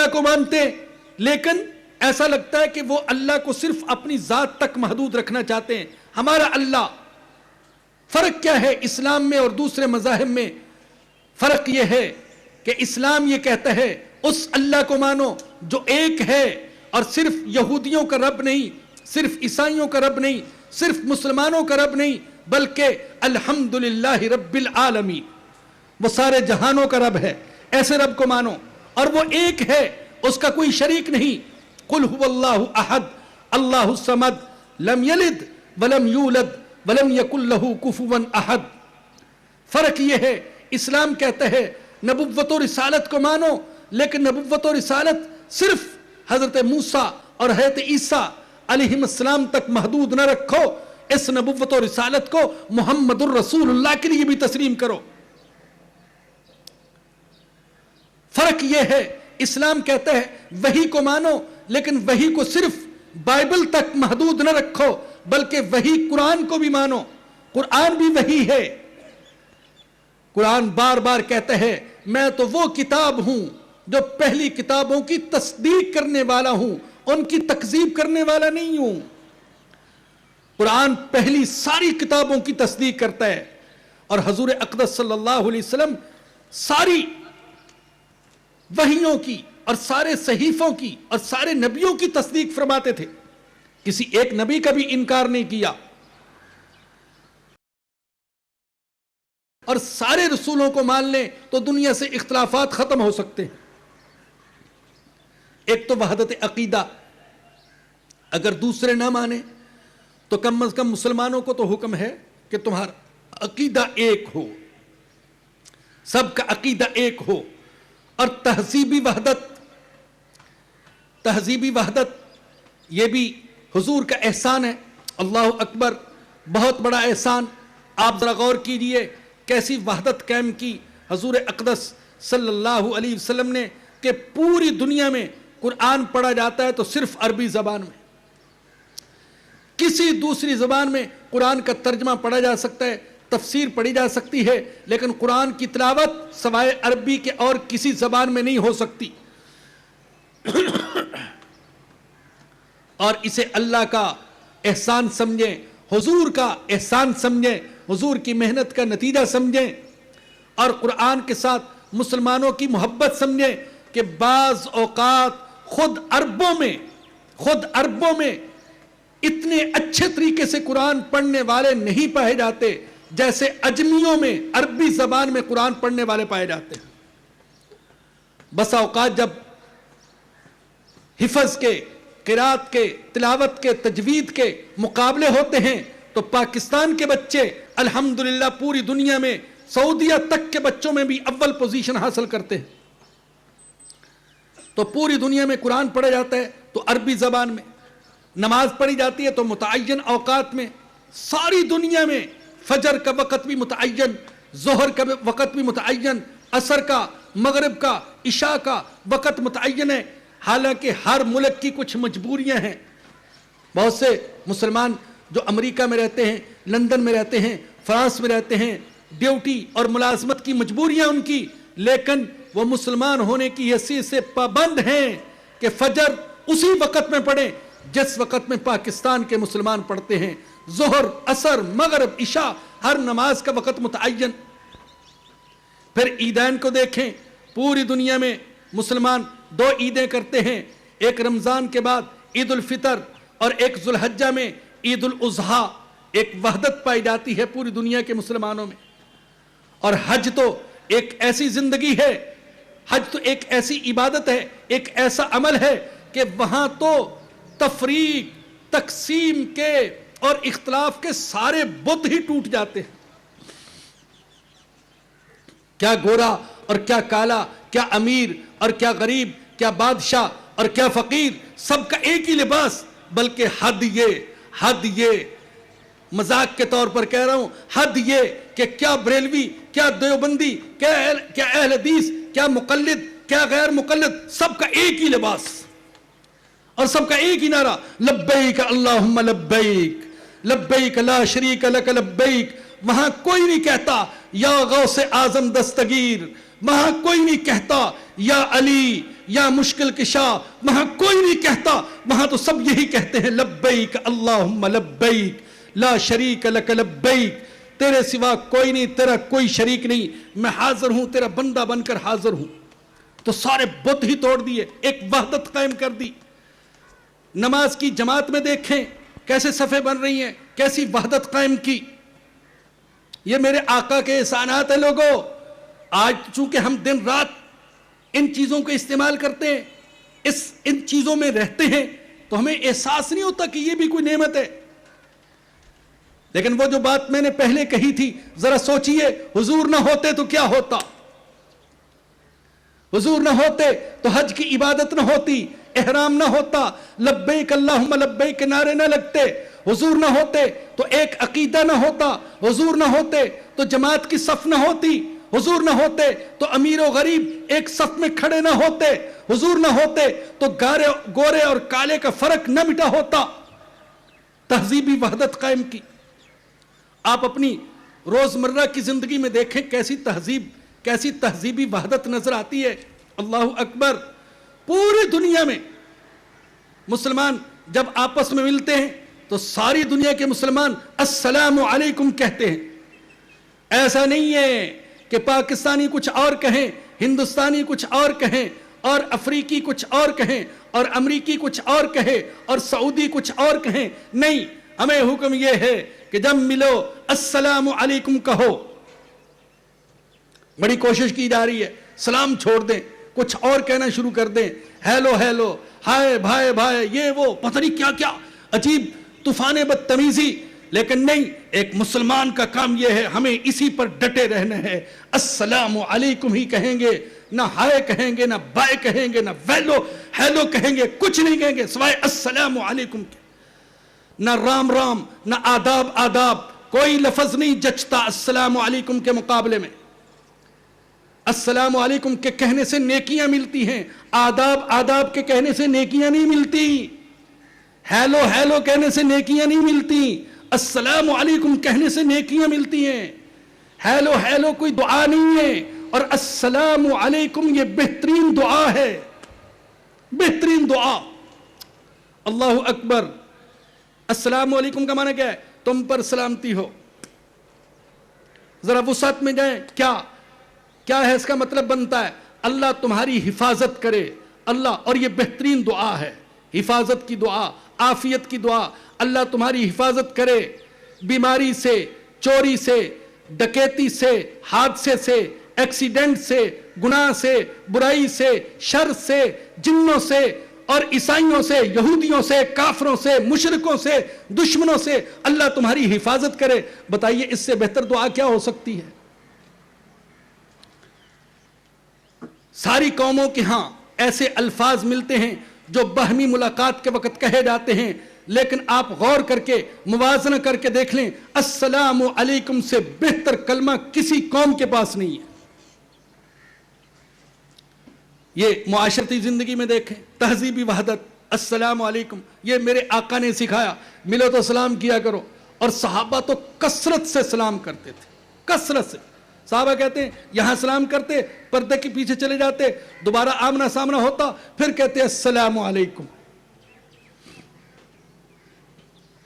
اللہ کو مانتے ہیں لیکن ایسا لگتا ہے کہ وہ اللہ کو صرف اپنی ذات تک محدود رکھنا چاہتے ہیں. ہمارا اللہ، فرق کیا ہے اسلام میں اور دوسرے مذاہب میں؟ فرق یہ ہے کہ اسلام یہ کہتا ہے اس اللہ کو مانو جو ایک ہے اور صرف یہودیوں کا رب نہیں، صرف عیسائیوں کا رب نہیں، صرف مسلمانوں کا رب نہیں، بلکہ الحمدللہ رب العالمین، وہ سارے جہانوں کا رب ہے. ایسے رب کو مانو اور وہ ایک ہے، اس کا کوئی شریک نہیں. قل هو اللہ احد اللہ الصمد لم یلد ولم یولد ولم یکن لہ کفوا احد. فرق یہ ہے اسلام کہتا ہے نبوت و رسالت کو مانو، لیکن نبوت و رسالت صرف حضرت موسیٰ اور حضرت عیسیٰ علیہ السلام تک محدود نہ رکھو، اس نبوت و رسالت کو محمد الرسول اللہ کے لیے بھی تسلیم کرو. فرق یہ ہے اسلام کہتا ہے وحی کو مانو، لیکن وحی کو صرف بائبل تک محدود نہ رکھو، بلکہ وحی قرآن کو بھی مانو. قرآن بھی وحی ہے. قرآن بار بار کہتا ہے میں تو وہ کتاب ہوں جو پہلی کتابوں کی تصدیق کرنے والا ہوں، ان کی تکذیب کرنے والا نہیں ہوں. قرآن پہلی ساری کتابوں کی تصدیق کرتا ہے، اور حضور اقدس صلی اللہ علیہ وسلم ساری وحیوں کی اور سارے صحیفوں کی اور سارے نبیوں کی تصدیق فرماتے تھے. کسی ایک نبی کا بھی انکار نہیں کیا، اور سارے رسولوں کو مان لیں تو دنیا سے اختلافات ختم ہو سکتے ہیں. ایک تو وحدت عقیدہ، اگر دوسرے نہ مانے تو کم از کم مسلمانوں کو تو حکم ہے کہ تمہارا عقیدہ ایک ہو، سب کا عقیدہ ایک ہو. اور تہذیبی وحدت یہ بھی حضور کا احسان ہے. اللہ اکبر، بہت بڑا احسان. آپ ذرا غور کیجئے کیسی وحدت قائم کی حضور اقدس صلی اللہ علیہ وسلم نے کہ پوری دنیا میں قرآن پڑھا جاتا ہے تو صرف عربی زبان میں، کسی دوسری زبان میں قرآن کا ترجمہ پڑھا جا سکتا ہے، تفسیر پڑھی جا سکتی ہے، لیکن قرآن کی تلاوت سوائے عربی کے اور کسی زبان میں نہیں ہو سکتی. اور اسے اللہ کا احسان سمجھیں، حضور کا احسان سمجھیں، حضور کی محنت کا نتیجہ سمجھیں، اور قرآن کے ساتھ مسلمانوں کی محبت سمجھیں کہ بعض اوقات خود عربوں میں اتنے اچھے طریقے سے قرآن پڑھنے والے نہیں پائے جاتے جیسے اجمیوں میں عربی زبان میں قرآن پڑھنے والے پائے جاتے ہیں. بسا اوقات جب حفظ کے، قرات کے، تلاوت کے، تجوید کے مقابلے ہوتے ہیں تو پاکستان کے بچے الحمدللہ پوری دنیا میں، سعودیہ تک کے بچوں میں بھی اول پوزیشن حاصل کرتے ہیں. تو پوری دنیا میں قرآن پڑھا جاتا ہے تو عربی زبان میں، نماز پڑھی جاتی ہے تو متعین اوقات میں، ساری دنیا میں فجر کا وقت بھی متعین، ظہر کا وقت بھی متعین، عصر کا، مغرب کا، عشاء کا وقت متعین ہے. حالانکہ ہر ملک کی کچھ مجبوریاں ہیں. بہت سے مسلمان جو امریکہ میں رہتے ہیں، لندن میں رہتے ہیں، فرانس میں رہتے ہیں، ڈیوٹی اور ملازمت کی مجبوریاں ان کی، لیکن وہ مسلمان ہونے کی حیثیت سے پابند ہیں کہ فجر اسی وقت میں پڑھیں جس وقت میں پاکستان کے مسلمان پڑھتے ہیں. ظہر، عصر، مغرب، عشاء، ہر نماز کا وقت متعین. پھر عیدین کو دیکھیں، پوری دنیا میں مسلمان 2 عیدیں کرتے ہیں، ایک رمضان کے بعد عید الفطر اور ایک ذو الحجہ میں عید الاضحیٰ. ایک وحدت پائی جاتی ہے پوری دنیا کے مسلمانوں میں. اور حج تو ایک ایسی زندگی ہے، حج تو ایک ایسی عبادت ہے، ایک ایسا عمل ہے کہ وہاں تو تفریق، تقسیم کے اور اختلاف کے سارے بت ہی ٹوٹ جاتے ہیں. کیا گورا اور کیا کالا، کیا امیر اور کیا غریب، کیا بادشاہ اور کیا فقیر، سب کا ایک ہی لباس. بلکہ حد یہ مذاق کے طور پر کہہ رہا ہوں، حد یہ کہ کیا بریلوی، کیا دیوبندی، کیا اہل حدیث، کیا مقلد، کیا غیر مقلد، سب کا ایک ہی لباس اور سب کا ایک ہی نعرہ، لبیک اللہم لبیک لبیک لا شریک لک لبیک. وہاں کوئی نہیں کہتا یا غوث اعظم دستگیر، وہاں کوئی نہیں کہتا یا علی، یا مشکل کشا، وہاں کوئی نہیں کہتا، وہاں تو سب یہی کہتے ہیں لبیک اللہم لبیک لا شریک لک لبیک، تیرے سوا کوئی نہیں، تیرا کوئی شریک نہیں، میں حاضر ہوں، تیرا بندہ بن کر حاضر ہوں۔ تو سارے بت ہی توڑ دیے، ایک وحدت قائم کر دی۔ نماز کی جماعت میں دیکھیں کیسے صفیں بن رہی ہیں، کیسی وحدت قائم کی۔ یہ میرے آقا کے احسانات ہیں لوگوں۔ آج چونکہ ہم دن رات ان چیزوں کو استعمال کرتے ہیں، ان چیزوں میں رہتے ہیں، تو ہمیں احساس نہیں ہوتا کہ یہ بھی کوئی نعمت ہے۔ لیکن وہ جو بات میں نے پہلے کہی تھی، ذرا سوچئے، حضور نہ ہوتے تو کیا ہوتا؟ حضور نہ ہوتے تو حج کی عبادت نہ ہوتی، احرام نہ ہوتا، لبیک اللہم لبیک نعرے نہ لگتے، حضور نہ ہوتے تو ایک عقیدہ نہ ہوتا، حضور نہ ہوتے تو جماعت کی صف نہ ہوتی، حضور نہ ہوتے تو امیر و غریب ایک صف میں کھڑے نہ ہوتے، حضور نہ ہوتے تو گورے اور کالے کا فرق نہ مٹا ہوتا۔ تہذیبی وحدت قائم کی۔ آپ اپنی روزمرہ کی زندگی میں دیکھیں کیسی تہذیبی وحدت نظر آتی ہے۔ اللہ اکبر۔ پوری دنیا میں مسلمان جب آپس میں ملتے ہیں تو ساری دنیا کے مسلمان السلام علیکم کہتے ہیں۔ ایسا نہیں ہے کہ پاکستانی کچھ اور کہیں، ہندوستانی کچھ اور کہیں، اور افریقی کچھ اور کہیں، اور امریکی کچھ اور کہے، اور سعودی کچھ اور کہیں۔ نہیں، ہمیں حکم یہ ہے کہ جب ملو السلام علیکم کہو۔ بڑی کوشش کی جا رہی ہے سلام چھوڑ دیں، کچھ اور کہنا شروع کر دیں، ہیلو ہیلو، ہائے بھائی بھائی، یہ وہ پتہ نہیں کیا کیا عجیب طوفان بدتمیزی۔ لیکن نہیں، ایک مسلمان کا کام یہ ہے، ہمیں اسی پر ڈٹے رہنا ہے۔ السلام علیکم ہی کہیں گے، نہ ہائے کہیں گے، نہ بائے کہیں گے، نہ ویلو ہیلو کہیں گے، کچھ نہیں کہیں گے سوائے السلام علیکم کے۔ نہ رام رام، نہ آداب آداب، کوئی لفظ نہیں جچتا السلام علیکم کے مقابلے میں۔ السلام علیکم کے کہنے سے نیکیاں ملتی ہیں، آداب آداب کے کہنے سے نیکیاں نہیں ملتی، ہیلو ہیلو کہنے سے نیکیاں نہیں ملتی، السلام علیکم کہنے سے نیکیاں ملتی ہیں۔ ہیلو ہیلو کوئی دعا نہیں ہے، اور السلام علیکم یہ بہترین دعا ہے، بہترین دعا۔ اللہ اکبر۔ السلام علیکم کا معنی کیا ہے؟ تم پر سلامتی ہو۔ ذرا وسعت میں جائیں، کیا ہے اس کا مطلب بنتا ہے؟ اللہ تمہاری حفاظت کرے، اللہ، اور یہ بہترین دعا ہے، حفاظت کی دعا، عافیت کی دعا۔ اللہ تمہاری حفاظت کرے بیماری سے، چوری سے، ڈکیتی سے، حادثے سے، ایکسیڈنٹ سے، گناہ سے، برائی سے، شر سے، جنوں سے اور عیسائیوں سے، یہودیوں سے، کافروں سے، مشرکوں سے، دشمنوں سے اللہ تمہاری حفاظت کرے۔ بتائیے اس سے بہتر دعا کیا ہو سکتی ہے؟ ساری قوموں کے ہاں ایسے الفاظ ملتے ہیں جو باہمی ملاقات کے وقت کہے جاتے ہیں، لیکن آپ غور کر کے موازنہ کر کے دیکھ لیں، السلام علیکم سے بہتر کلمہ کسی قوم کے پاس نہیں ہے۔ یہ معاشرتی زندگی میں دیکھیں، تہذیبی وحدت، السلام علیکم، یہ میرے آقا نے سکھایا، ملو تو سلام کیا کرو۔ اور صحابہ تو کثرت سے سلام کرتے تھے، کثرت سے۔ صحابہ کہتے ہیں یہاں سلام کرتے، پردے کے پیچھے چلے جاتے، دوبارہ آمنا سامنا ہوتا، پھر کہتے السلام علیکم۔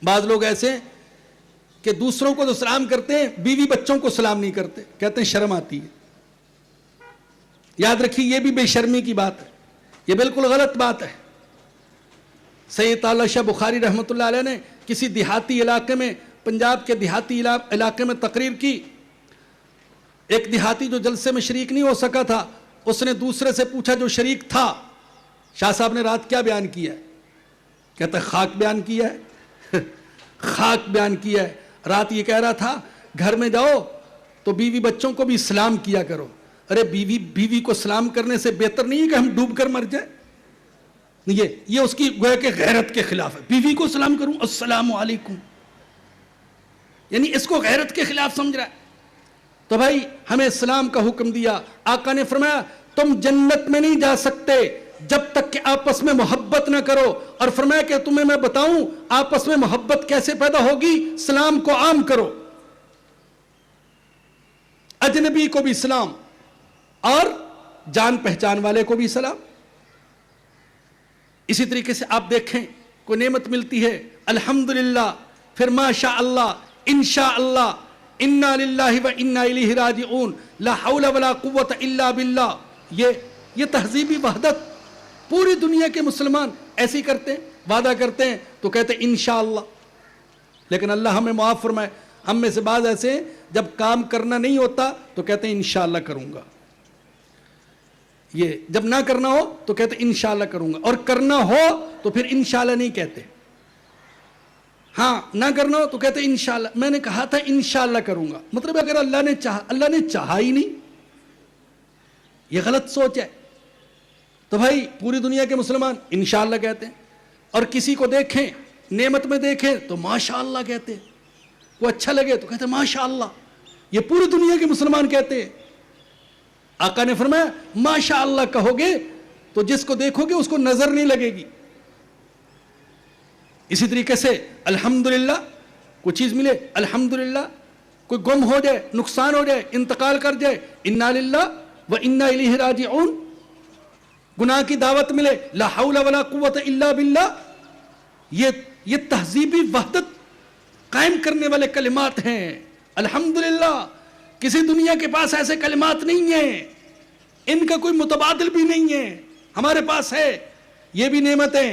بعض لوگ ایسے ہیں کہ دوسروں کو تو سلام کرتے ہیں، بیوی بچوں کو سلام نہیں کرتے، کہتے ہیں شرم آتی ہے۔ یاد رکھیے یہ بھی بے شرمی کی بات ہے، یہ بالکل غلط بات ہے۔ سید تعالی شاہ بخاری رحمۃ اللہ علیہ نے کسی دیہاتی علاقے میں، پنجاب کے دیہاتی علاقے میں تقریر کی۔ ایک دیہاتی جو جلسے میں شریک نہیں ہو سکا تھا، اس نے دوسرے سے پوچھا جو شریک تھا، شاہ صاحب نے رات کیا بیان کیا ہے؟ کہتا ہے خاک بیان کیا ہے، خاک بیان کیا ہے۔ رات یہ کہہ رہا تھا گھر میں جاؤ تو بیوی بچوں کو بھی سلام کیا کرو۔ ارے بیوی کو سلام کرنے سے بہتر نہیں ہے کہ ہم ڈوب کر مر جائیں؟ یہ اس کی گویا کہ غیرت کے خلاف ہے۔ بیوی کو سلام کروں السلام علیکم، یعنی اس کو غیرت کے خلاف سمجھ رہا ہے۔ تو بھائی ہمیں اسلام کا حکم دیا، آقا نے فرمایا تم جنت میں نہیں جا سکتے جب تک کہ آپس میں محبت نہ کرو، اور فرمایا کہ تمہیں میں بتاؤں آپس میں محبت کیسے پیدا ہوگی؟ سلام کو عام کرو، اجنبی کو بھی سلام اور جان پہچان والے کو بھی سلام۔ اسی طریقے سے آپ دیکھیں کوئی نعمت ملتی ہے الحمدللہ، پھر ماشاء اللہ، انشاء اللہ، انا للہ و انا الیہ راجعون، لا حول ولا قوت الا باللہ. یہ تہذیبی وحدت پوری دنیا کے مسلمان ایسی کرتے ہیں، وعدہ کرتے ہیں تو کہتے ہیں انشاءاللہ. لیکن اللہ ہمیں معاف فرمائے، ہم میں سے بعض ایسے ہیں جب کام کرنا نہیں ہوتا تو کہتے ہیں انشاءاللہ کروں گا. یہ جب نہ کرنا ہو تو کہتے ہیں انشاءاللہ کروں گا، اور کرنا ہو تو پھر انشاءاللہ نہیں کہتے. ہاں نہ کرنا ہو تو کہتے ہیں انشاءاللہ. میں نے کہا تھا انشاءاللہ کروں گا، مطلب اگر اللہ نے چاہا ہی نہیں. یہ غلط سوچ ہے. تو بھائی پوری دنیا کے مسلمان انشاءاللہ کہتے ہیں، اور کسی کو دیکھیں نعمت میں دیکھیں تو ماشاءاللہ کہتے ہیں، وہ اچھا لگے تو کہتے ہیں ماشاءاللہ. یہ پوری دنیا کے مسلمان کہتے ہیں. آقا نے فرمایا ماشاءاللہ کہو گے تو جس کو دیکھو گے اس کو نظر نہیں لگے گی. اسی طریقے سے الحمدللہ، کوئی چیز ملے الحمدللہ، کوئی گم ہو جائے، نقصان ہو جائے، انتقال کر جائے انا للہ و انا الیہ راجعون، گناہ کی دعوت ملے لا حول ولا قوت الا باللہ. یہ تہذیبی وحدت قائم کرنے والے کلمات ہیں. الحمدللہ کسی دنیا کے پاس ایسے کلمات نہیں ہیں، ان کا کوئی متبادل بھی نہیں ہے، ہمارے پاس ہے. یہ بھی نعمتیں.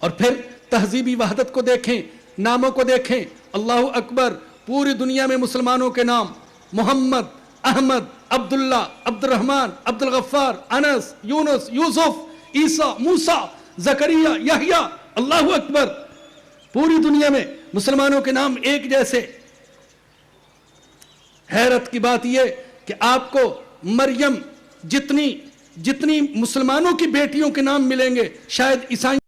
اور پھر تہذیبی وحدت کو دیکھیں، ناموں کو دیکھیں. اللہ اکبر، پوری دنیا میں مسلمانوں کے نام محمد، احمد، عبداللہ، عبد الرحمن، عبد الغفار، انس، یونس، یوسف، عیسیٰ، موسیٰ، زکریا، یحییٰ. اللہ اکبر، پوری دنیا میں مسلمانوں کے نام ایک جیسے. حیرت کی بات یہ کہ آپ کو مریم جتنی مسلمانوں کی بیٹیوں کے نام ملیں گے شاید عیسائی